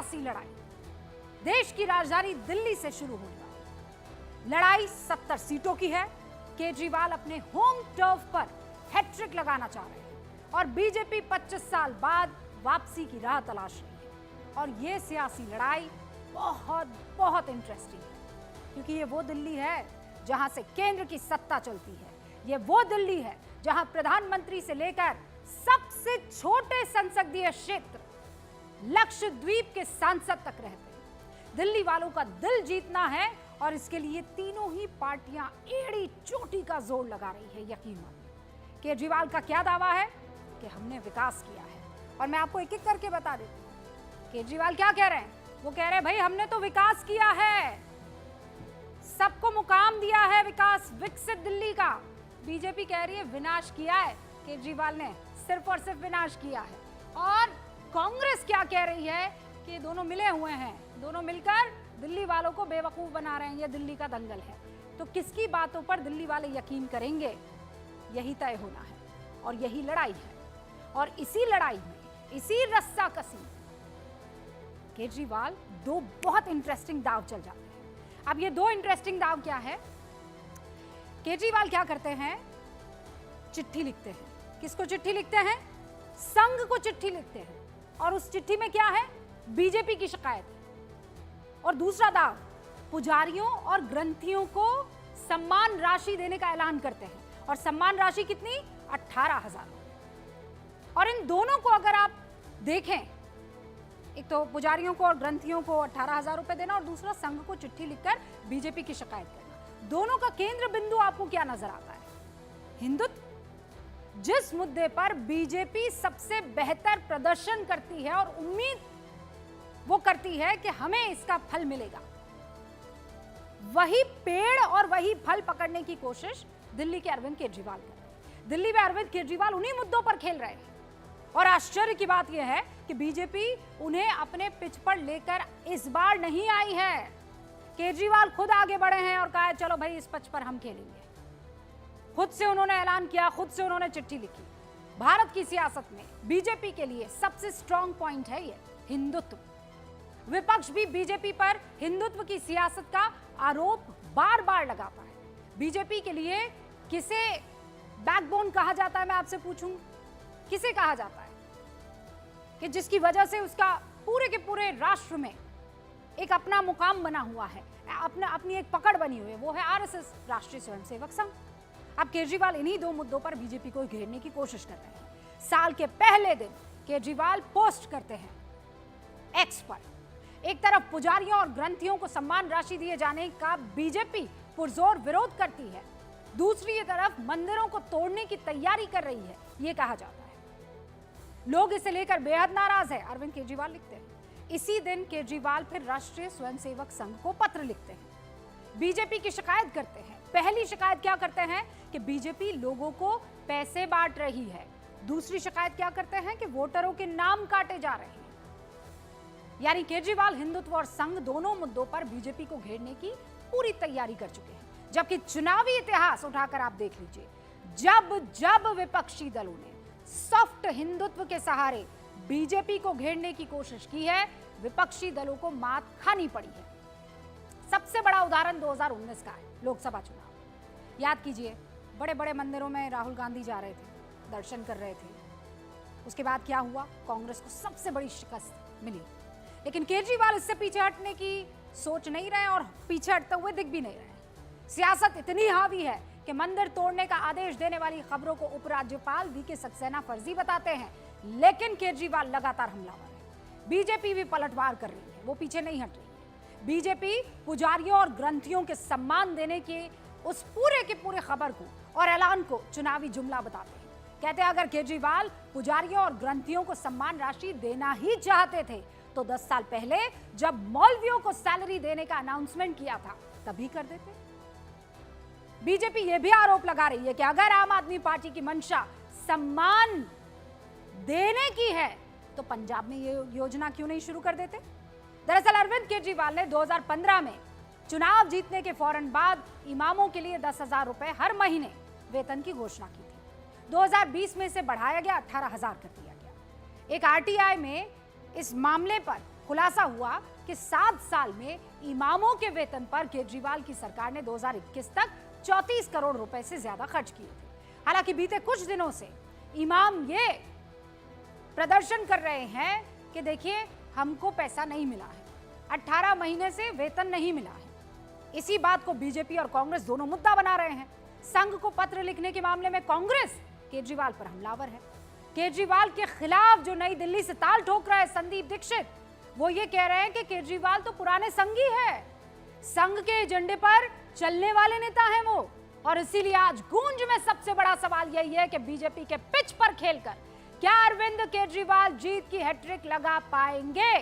सियासी लड़ाई देश की राजधानी दिल्ली से शुरू होने वाली। लड़ाई 70 सीटों की है। केजरीवाल अपने होम टर्फ पर हैट्रिक लगाना चाह रहे हैं और बीजेपी 25 साल बाद वापसी की राह तलाश रही है। और ये सियासी लड़ाई बहुत बहुत इंटरेस्टिंग है, क्योंकि ये वो दिल्ली है जहां से केंद्र की सत्ता चलती है। ये वो दिल्ली है जहां प्रधानमंत्री से लेकर सबसे छोटे संसदीय क्षेत्र लक्षद्वीप के सांसद तक रहते हैं। दिल्ली वालों का दिल जीतना है और इसके लिए तीनों ही पार्टियां एड़ी चोटी का जोर लगा रही है। यकीन मानिए, केजरीवाल का क्या दावा है कि हमने विकास किया है, और मैं आपको एक एक करके बता देती हूं केजरीवाल क्या कह रहे हैं। वो कह रहे हैं भाई हमने तो विकास किया है, सबको मुकाम दिया है विकास विकसित दिल्ली का। बीजेपी कह रही है विनाश किया है, केजरीवाल ने सिर्फ और सिर्फ विनाश किया है। और कांग्रेस क्या कह रही है कि दोनों मिले हुए हैं, दोनों मिलकर दिल्ली वालों को बेवकूफ बना रहे हैं, ये दिल्ली का दंगल है। तो किसकी बातों पर दिल्ली वाले यकीन करेंगे, यही तय होना है और यही लड़ाई है। और इसी लड़ाई में, इसी रस्साकसी केजरीवाल दो बहुत इंटरेस्टिंग दांव चल जाते हैं। अब ये दो इंटरेस्टिंग दांव क्या है? केजरीवाल क्या करते हैं, चिट्ठी लिखते हैं। किसको चिट्ठी लिखते हैं? संघ को चिट्ठी लिखते हैं, और उस चिट्ठी में क्या है? बीजेपी की शिकायत है। और दूसरा दाव, पुजारियों और ग्रंथियों को सम्मान राशि देने का ऐलान करते हैं, और सम्मान राशि कितनी? 18,000। और इन दोनों को अगर आप देखें, एक तो पुजारियों को और ग्रंथियों को 18,000 रुपए देना, और दूसरा संघ को चिट्ठी लिखकर बीजेपी की शिकायत करना। दोनों का केंद्र बिंदु आपको क्या नजर आता है? हिंदुत्व। जिस मुद्दे पर बीजेपी सबसे बेहतर प्रदर्शन करती है और उम्मीद वो करती है कि हमें इसका फल मिलेगा, वही पेड़ और वही फल पकड़ने की कोशिश दिल्ली के अरविंद केजरीवाल कर रहे हैं। दिल्ली में अरविंद केजरीवाल उन्हीं मुद्दों पर खेल रहे हैं। और आश्चर्य की बात यह है कि बीजेपी उन्हें अपने पिच पर लेकर इस बार नहीं आई है। केजरीवाल खुद आगे बढ़े हैं और कहा चलो भाई इस पिच पर हम खेलेंगे। खुद से उन्होंने ऐलान किया, खुद से उन्होंने चिट्ठी लिखी। भारत की सियासत में बीजेपी के लिए सबसे स्ट्रॉन्ग पॉइंट है ये हिंदुत्व। विपक्ष भी बीजेपी पर हिंदुत्व की सियासत का आरोप बार बार लगाता है। बीजेपी के लिए किसे बैकबोन कहा जाता है, मैं आपसे पूछूं, किसे कहा जाता है कि जिसकी वजह से उसका पूरे के पूरे राष्ट्र में एक अपना मुकाम बना हुआ है, अपनी एक पकड़ बनी हुई है, वो है आरएसएस, राष्ट्रीय स्वयंसेवक संघ। अब केजरीवाल इन्हीं दो मुद्दों पर बीजेपी को घेरने की कोशिश कर रहे हैं। साल के पहले दिन केजरीवाल पोस्ट करते हैं एक्स पर, एक तरफ पुजारियों और ग्रंथियों को सम्मान राशि दिए जाने का बीजेपी पुरजोर विरोध करती है, दूसरी तरफ मंदिरों को तोड़ने की तैयारी कर रही है, ये कहा जाता है। लोग इसे लेकर बेहद नाराज है, अरविंद केजरीवाल लिखते हैं। इसी दिन केजरीवाल फिर राष्ट्रीय स्वयंसेवक संघ को पत्र लिखते हैं, बीजेपी की शिकायत करते हैं। पहली शिकायत क्या करते हैं कि बीजेपी लोगों को पैसे बांट रही है। दूसरी शिकायत क्या करते हैं कि वोटरों के नाम काटे जा रहे हैं। यानी केजरीवाल हिंदुत्व और संघ दोनों मुद्दों पर बीजेपी को घेरने की पूरी तैयारी कर चुके हैं। जबकि चुनावी इतिहास उठाकर आप देख लीजिए, जब जब विपक्षी दलों ने सॉफ्ट हिंदुत्व के सहारे बीजेपी को घेरने की कोशिश की है, विपक्षी दलों को मात खानी पड़ी है। सबसे बड़ा उदाहरण 2019 का है, लोकसभा चुनाव। याद कीजिए, बड़े बड़े मंदिरों में राहुल गांधी जा रहे थे, दर्शन कर रहे थे। उसके बाद क्या हुआ? कांग्रेस को सबसे बड़ी शिकस्त मिली। लेकिन केजरीवाल इससे पीछे हटने की सोच नहीं रहे और पीछे हटते हुए दिख भी नहीं रहे। सियासत इतनी हावी है कि मंदिर तोड़ने का आदेश देने वाली खबरों को उपराज्यपाल वीके सक्सेना फर्जी बताते हैं, लेकिन केजरीवाल लगातार हमलावर है। बीजेपी भी पलटवार कर रही है, वो पीछे नहीं हट रही है। बीजेपी पुजारियों और ग्रंथियों के सम्मान देने के उस पूरे के पूरे खबर को और ऐलान को चुनावी जुमला बताते हैं। कहते हैं अगर केजरीवाल पुजारियों और ग्रंथियों को सम्मान राशि देना ही चाहते थे तो 10 साल पहले जब मौलवियों को सैलरी देने का अनाउंसमेंट किया था तभी कर देते। बीजेपी यह भी आरोप लगा रही है कि अगर आम आदमी पार्टी की मंशा सम्मान देने की है तो पंजाब में ये योजना क्यों नहीं शुरू कर देते। दरअसल अरविंद केजरीवाल ने 2015 में चुनाव जीतने के फौरन बाद इमामों के लिए 10,000 रुपए हर महीने वेतन की घोषणा की थी। 2020 में इसे बढ़ाया गया, 18,000 कर दिया गया। एक आरटीआई में इस मामले पर खुलासा हुआ कि 7 साल में इमामों के वेतन पर केजरीवाल की सरकार ने 2021 तक 34 करोड़ रुपए से ज्यादा खर्च किए थे। हालांकि बीते कुछ दिनों से इमाम ये प्रदर्शन कर रहे हैं कि देखिए हमको पैसा नहीं मिला है, 18 महीने से वेतन नहीं मिला है। इसी बात को बीजेपी और कांग्रेस दोनों मुद्दा बना रहे हैं। संघ को पत्र लिखने के मामले में कांग्रेस केजरीवाल पर हमलावर है। केजरीवाल के खिलाफ जो नई दिल्ली से ताल ठोक रहा है संदीप दीक्षित, वो ये कह रहे हैं कि केजरीवाल तो पुराने संघी है, संघ के एजेंडे पर चलने वाले नेता हैं वो। और इसीलिए आज गूंज में सबसे बड़ा सवाल यही है कि बीजेपी के पिच पर खेलकर क्या अरविंद केजरीवाल जीत की हैट्रिक लगा पाएंगे।